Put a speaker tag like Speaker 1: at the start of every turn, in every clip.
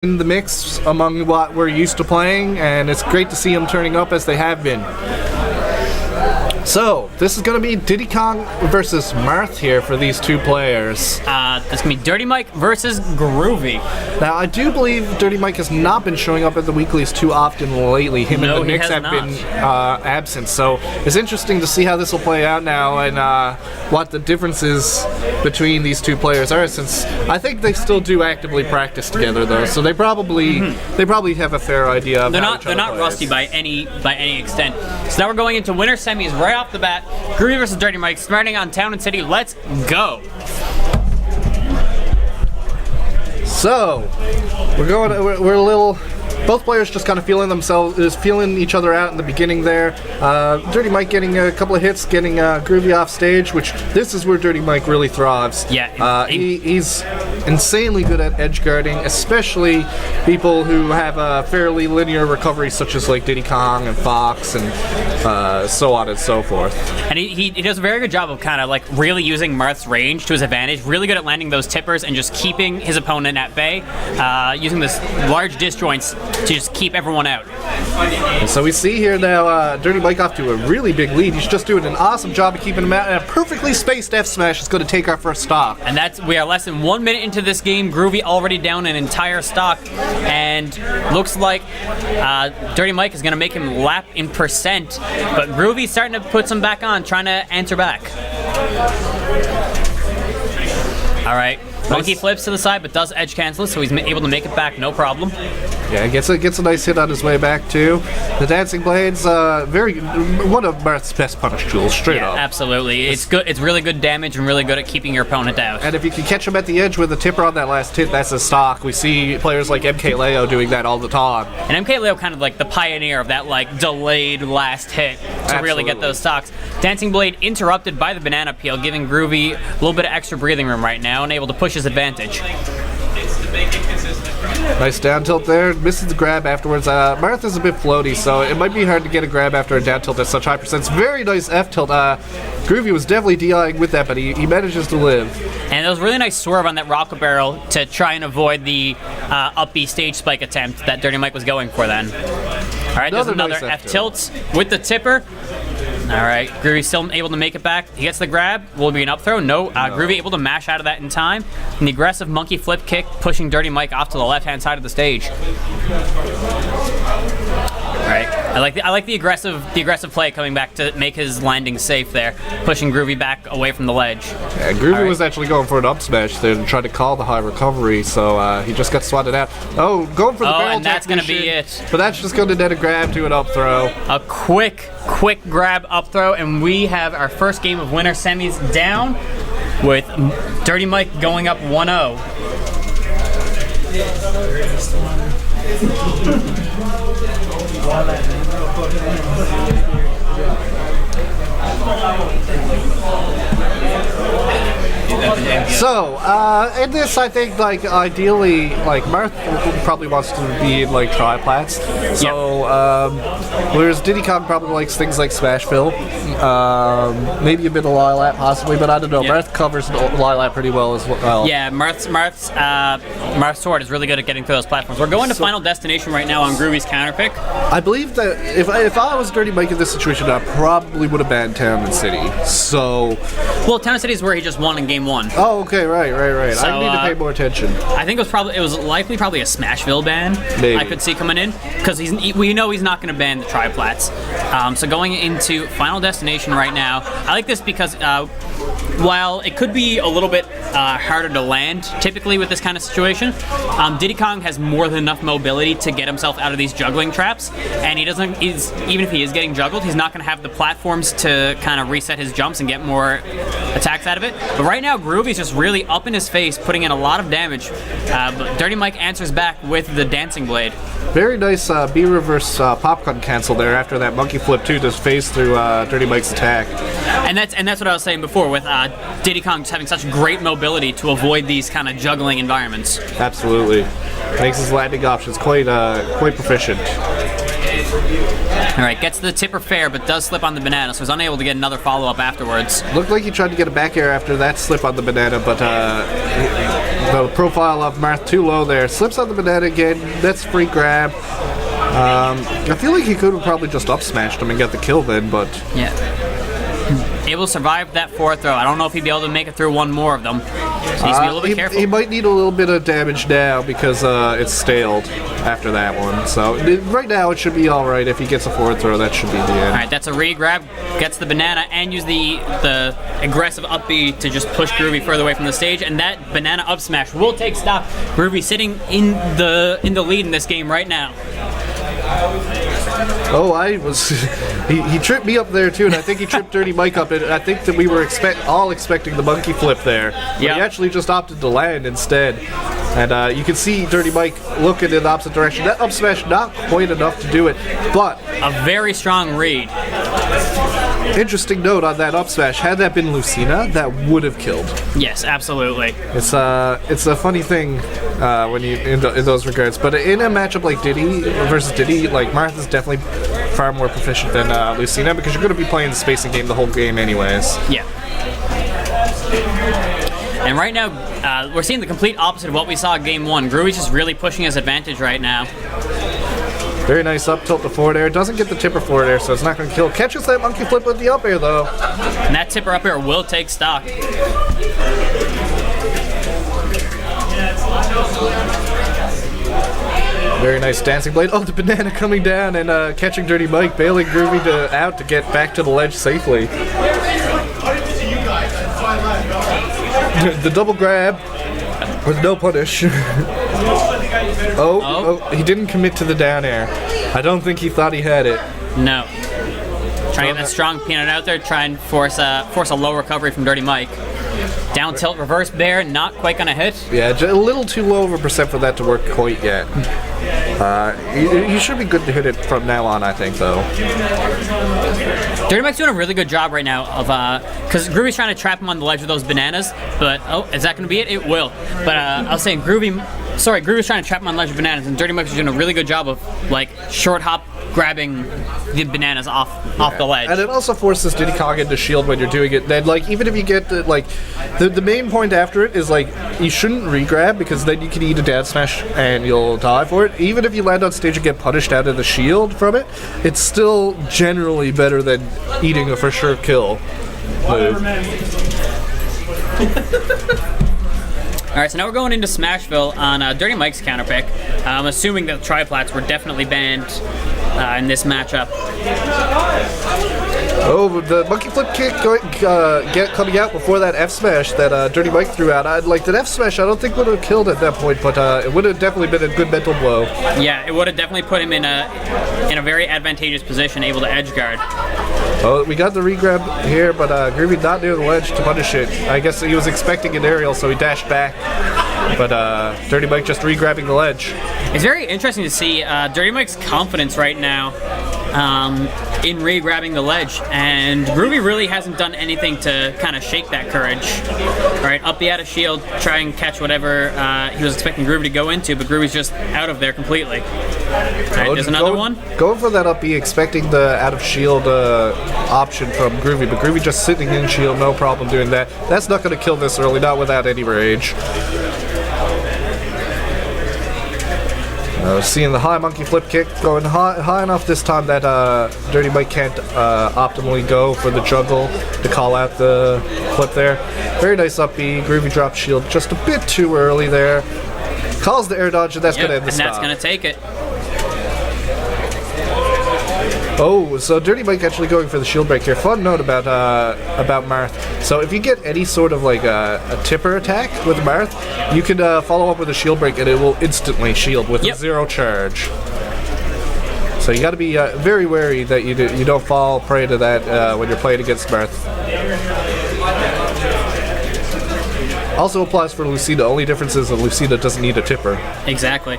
Speaker 1: in the mix among what we're used to playing, and it's great to see them turning up as they have been. So, this is going to be Diddy Kong versus Marth here for these two players.
Speaker 2: This is going to be Dirty Mike versus Groovy.
Speaker 1: Now, I do believe Dirty Mike has not been showing up at the weeklies too often lately. Him and the Knicks have been absent, so it's interesting to see how this will play out now and what the differences between these two players are, since I think they still do actively practice together, though, so they probably have a fair idea of how each other
Speaker 2: They're not
Speaker 1: plays.
Speaker 2: rusty by any extent. So now we're going into winter semis right off the bat. Groovy versus Dirty Mike, starting on Town and City. Let's go.
Speaker 1: So, we're a little. Both players just kind of feeling each other out in the beginning there. Dirty Mike getting a couple of hits, getting Groovy off stage, which this is where Dirty Mike really thrives.
Speaker 2: Yeah,
Speaker 1: he's insanely good at edge guarding, especially people who have a fairly linear recovery, such as like Diddy Kong and Fox and so on and so forth.
Speaker 2: And he does a very good job of kind of like really using Marth's range to his advantage. Really good at landing those tippers and just keeping his opponent at bay, using this large disjoints to just keep everyone out.
Speaker 1: And so we see here now Dirty Mike off to a really big lead. He's just doing an awesome job of keeping him out, and a perfectly spaced F smash is going to take our first stock.
Speaker 2: And we are less than 1 minute into this game. Groovy already down an entire stock, and looks like Dirty Mike is going to make him lap in percent, but Groovy's starting to put some back on, trying to answer back. All right. Monkey flips to the side, but does edge cancel it, so he's able to make it back, no problem.
Speaker 1: Yeah, gets a nice hit on his way back too. The dancing blades, one of Marth's best punish tools, straight up.
Speaker 2: Absolutely. It's good. It's really good damage and really good at keeping your opponent out.
Speaker 1: And if you can catch him at the edge with a tipper on that last hit, that's a stock. We see players like MK Leo doing that all the time.
Speaker 2: And MK Leo kind of like the pioneer of that like delayed last hit to really get those stocks. Dancing blade interrupted by the banana peel, giving Groovy a little bit of extra breathing room right now and able to push his advantage.
Speaker 1: Nice down tilt there. Misses the grab afterwards. Marth is a bit floaty, so it might be hard to get a grab after a down tilt at such high percents. Very nice F tilt. Groovy was definitely DIing with that, but he manages to live.
Speaker 2: And it was a really nice swerve on that rocket barrel to try and avoid the up B stage spike attempt that Dirty Mike was going for then. All right, there's another nice F tilt with the tipper. All right, Groovy still able to make it back. He gets the grab. Will be an up throw? No. Groovy able to mash out of that in time. And the aggressive monkey flip kick pushing Dirty Mike off to the left-hand side of the stage. All right, I like the aggressive play coming back to make his landing safe there, pushing Groovy back away from the ledge.
Speaker 1: Yeah, Groovy was actually going for an up smash there and tried to call the high recovery, so he just got swatted out. Oh, going for the barrel
Speaker 2: and that's going to be it.
Speaker 1: But that's just going to net a grab to an up throw.
Speaker 2: A quick grab up throw, and we have our first game of winter semis down with Dirty Mike going up 1-0.
Speaker 1: So, in this, I think, like, ideally, like, Marth probably wants to be in, like, triplats. So, whereas Diddy Kong probably likes things like Smash Fill, maybe a bit of Lilat, possibly, but I don't know. Marth covers Lilat pretty well as well.
Speaker 2: Yeah, Marth's sword is really good at getting through those platforms. We're going to Final Destination right now on Groovy's counter pick.
Speaker 1: I believe that if I was Dirty Mike in this situation, I probably would have banned Town and City. So,
Speaker 2: well, Town and City is where he just won in game 1.
Speaker 1: Oh, okay, right. So, I need to pay more attention.
Speaker 2: I think it was likely probably a Smashville ban.
Speaker 1: Maybe.
Speaker 2: I could see coming in, because we know he's not going to ban the triplats. So going into Final Destination right now, I like this because while it could be a little bit harder to land typically with this kind of situation, Diddy Kong has more than enough mobility to get himself out of these juggling traps, and even if he is getting juggled, he's not going to have the platforms to kind of reset his jumps and get more attacks out of it. But right now, Groovy's just really up in his face, putting in a lot of damage. But Dirty Mike answers back with the dancing blade.
Speaker 1: Very nice B reverse popcorn cancel there after that monkey flip too, just phase through Dirty Mike's attack.
Speaker 2: And that's what I was saying before with Diddy Kong just having such great mobility to avoid these kind of juggling environments.
Speaker 1: Absolutely, makes his landing options quite proficient.
Speaker 2: All right, gets the tipper fair, but does slip on the banana, so he's unable to get another follow-up afterwards.
Speaker 1: Looked like he tried to get a back air after that slip on the banana, but The profile of Marth too low there. Slips on the banana again. That's free grab. I feel like he could have probably just up smashed him and get the kill then, but
Speaker 2: yeah. Able to survive that 4th throw. I don't know if he'd be able to make it through one more of them. So he's to be a little bit careful.
Speaker 1: He might need a little bit of damage now because it's staled after that one. So right now it should be all right. If he gets a 4th throw, that should be the end.
Speaker 2: All right, that's a re-grab. Gets the banana and use the aggressive up B to just push Groovy further away from the stage. And that banana up smash will take stock. Groovy sitting in the lead in this game right now.
Speaker 1: Oh, he tripped me up there too, and I think he tripped Dirty Mike up, and I think that we were all expecting the monkey flip there. But
Speaker 2: yep.
Speaker 1: He actually just opted to land instead. And you can see Dirty Mike looking in the opposite direction. That up smash not quite enough to do it, but
Speaker 2: a very strong read.
Speaker 1: Interesting note on that up smash. Had that been Lucina, that would have killed.
Speaker 2: Yes, absolutely.
Speaker 1: It's a funny thing when you in those regards. But in a matchup like Diddy versus Diddy, like Marth is definitely far more proficient than Lucina because you're going to be playing the spacing game the whole game anyways.
Speaker 2: Yeah. And right now, we're seeing the complete opposite of what we saw in Game 1. Groovy's just really pushing his advantage right now.
Speaker 1: Very nice up tilt to forward air. Doesn't get the tipper forward air, so it's not going to kill. Catches that monkey flip with the up air, though.
Speaker 2: And that tipper up air will take stock.
Speaker 1: Very nice dancing blade. Oh, the banana coming down and catching Dirty Mike, bailing Groovy out to get back to the ledge safely. The double grab with no punish. Oh, he didn't commit to the down air. I don't think he thought he had it.
Speaker 2: No. Trying to get that strong peanut out there, try and force a low recovery from Dirty Mike. Down tilt, reverse bear, not quite gonna hit.
Speaker 1: Yeah, a little too low of a percent for that to work quite yet. You should be good to hit it from now on, I think, though.
Speaker 2: Dirty Mike's doing a really good job right now of, because Groovy's trying to trap him on the ledge with those bananas, but, oh, is that gonna be it? It will. But I was saying Groovy's trying to trap him on the ledge with bananas, and Dirty Mike's doing a really good job of, like, short hop grabbing the bananas off the ledge.
Speaker 1: And it also forces Diddy Kong into shield when you're doing it. Then, like, even if you get the main point after it is like you shouldn't re-grab because then you can eat a down smash and you'll die for it. Even if you land on stage and get punished out of the shield from it, it's still generally better than eating a for sure kill.
Speaker 2: Alright, so now we're going into Smashville on Dirty Mike's counterpick. I'm assuming that triplats were definitely banned in this matchup.
Speaker 1: Oh, the monkey flip kick coming out before that F smash that Dirty Mike threw out. That F smash I don't think would have killed at that point, but it would have definitely been a good mental blow.
Speaker 2: Yeah, it would have definitely put him in a very advantageous position, able to edge guard.
Speaker 1: Oh, we got the re-grab here, but Groovy not near the ledge to punish it. I guess he was expecting an aerial, so he dashed back. But Dirty Mike just re-grabbing the ledge.
Speaker 2: It's very interesting to see Dirty Mike's confidence right now in re-grabbing the ledge, and Groovy really hasn't done anything to kind of shake that courage. Right, up the out of shield, try and catch whatever he was expecting Groovy to go into, but Groovy's just out of there completely. Right, there's another one.
Speaker 1: Going for that up B, expecting the out of shield option from Groovy, but Groovy just sitting in shield, no problem doing that. That's not going to kill this early, not without any rage. Seeing the high monkey flip kick going high enough this time that Dirty Mike can't optimally go for the juggle to call out the flip there. Very nice up B. Groovy drops shield just a bit too early there. Calls the air dodge, and that's going to end the stop.
Speaker 2: And that's going to take it.
Speaker 1: Oh, so Dirty Mike actually going for the shield break here. Fun note about Marth. So if you get any sort of like a tipper attack with Marth, you can follow up with a shield break and it will instantly shield with a zero charge. So you got to be very wary that you don't fall prey to that when you're playing against Marth. Also applies for Lucina. Only difference is that Lucina doesn't need a tipper.
Speaker 2: Exactly.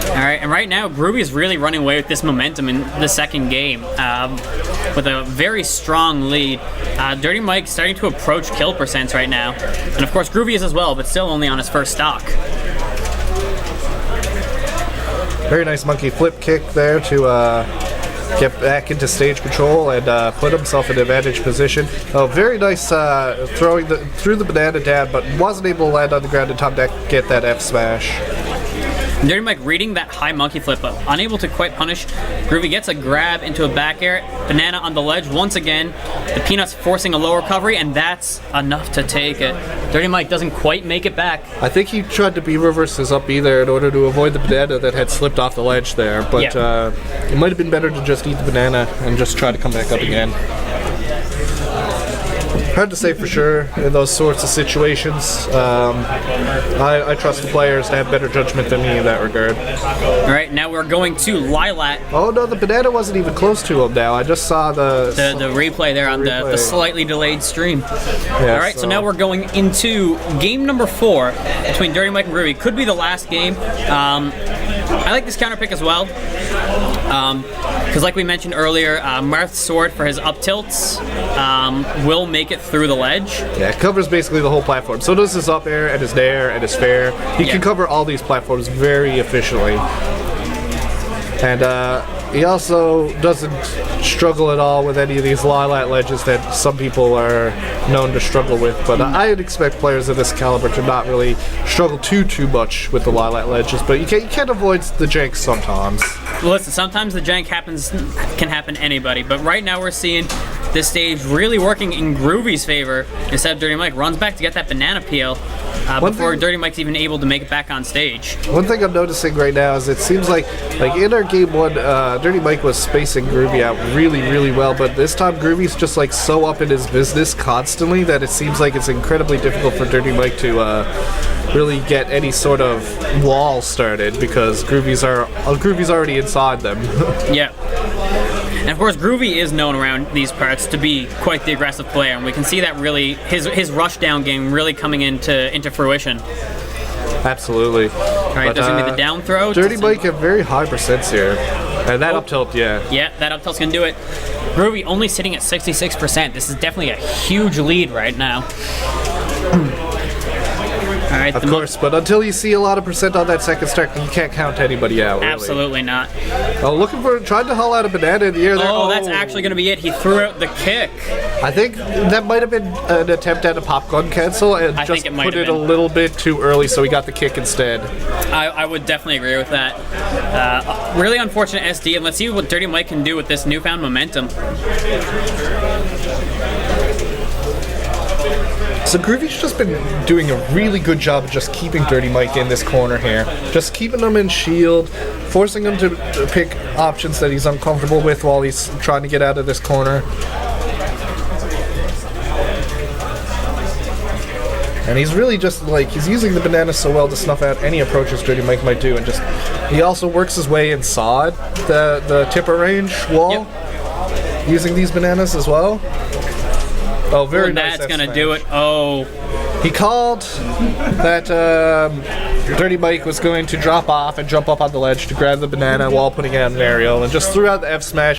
Speaker 2: All right, and right now Groovy is really running away with this momentum in the second game with a very strong lead. Dirty Mike starting to approach kill percents right now, and of course Groovy is as well, but still only on his first stock.
Speaker 1: Very nice monkey flip kick there to get back into stage control and put himself in advantage position. Oh, very nice through the banana down, but wasn't able to land on the ground in time to get that F smash.
Speaker 2: Dirty Mike reading that high monkey flip, but unable to quite punish. Groovy gets a grab into a back air. Banana on the ledge once again. The Peanuts forcing a low recovery, and that's enough to take it. Dirty Mike doesn't quite make it back.
Speaker 1: I think he tried to B-reverse his up B there in order to avoid the banana that had slipped off the ledge there, but it might have been better to just eat the banana and just try to come back up again. Hard to say for sure in those sorts of situations. I trust the players to have better judgment than me in that regard.
Speaker 2: All right, now we're going to Lilat.
Speaker 1: Oh no, the banana wasn't even close to him now. I just saw the
Speaker 2: replay there on the slightly delayed stream.
Speaker 1: Yeah,
Speaker 2: all right, so now we're going into game number 4 between Dirty Mike and Groovy. Could be the last game. I like this counter pick as well. Because like we mentioned earlier, Marth's sword for his up tilts will make it through the ledge.
Speaker 1: Yeah, it covers basically the whole platform. So does his up air and his nair and his fair. He can cover all these platforms very efficiently. And he also doesn't struggle at all with any of these Lilat ledges that some people are known to struggle with. But I'd expect players of this caliber to not really struggle too much with the Lilat ledges. But you can't avoid the jank sometimes.
Speaker 2: Well, listen, sometimes the jank can happen to anybody. But right now we're seeing this stage really working in Groovy's favor. Instead, Dirty Mike runs back to get that banana peel before Dirty Mike's even able to make it back on stage.
Speaker 1: One thing I'm noticing right now is it seems like in our game 1, Dirty Mike was spacing Groovy out really well, but this time Groovy's just like so up in his business constantly that it seems like it's incredibly difficult for Dirty Mike to really get any sort of wall started because Groovy's already inside them.
Speaker 2: Yeah. And of course, Groovy is known around these parts to be quite the aggressive player, and we can see that really his rush down game really coming into fruition.
Speaker 1: Absolutely.
Speaker 2: All right, there's gonna be the down throw.
Speaker 1: Dirty Mike have very high percents here, and that up tilt, yeah.
Speaker 2: Yeah, that up tilt's gonna do it. Groovy only sitting at 66%. This is definitely a huge lead right now. All right,
Speaker 1: of course, but until you see a lot of percent on that second stack, you can't count anybody out. Really.
Speaker 2: Absolutely not.
Speaker 1: Oh, trying to haul out a banana in the air there.
Speaker 2: Oh, that's actually going to be it. He threw out the kick.
Speaker 1: I think that might have been an attempt at a pop gun cancel and just put it a little bit too early, so he got the kick instead.
Speaker 2: I would definitely agree with that. Really unfortunate SD, and let's see what Dirty Mike can do with this newfound momentum.
Speaker 1: So Groovy's just been doing a really good job of just keeping Dirty Mike in this corner here. Just keeping him in shield, forcing him to pick options that he's uncomfortable with while he's trying to get out of this corner. And he's really just he's using the banana so well to snuff out any approaches Dirty Mike might do, and he also works his way inside the tipper range wall using these bananas as well. Oh, very nice.
Speaker 2: That's gonna do it. Oh.
Speaker 1: He called that Dirty Mike was going to drop off and jump up on the ledge to grab the banana while putting out an aerial, and just threw out the F smash.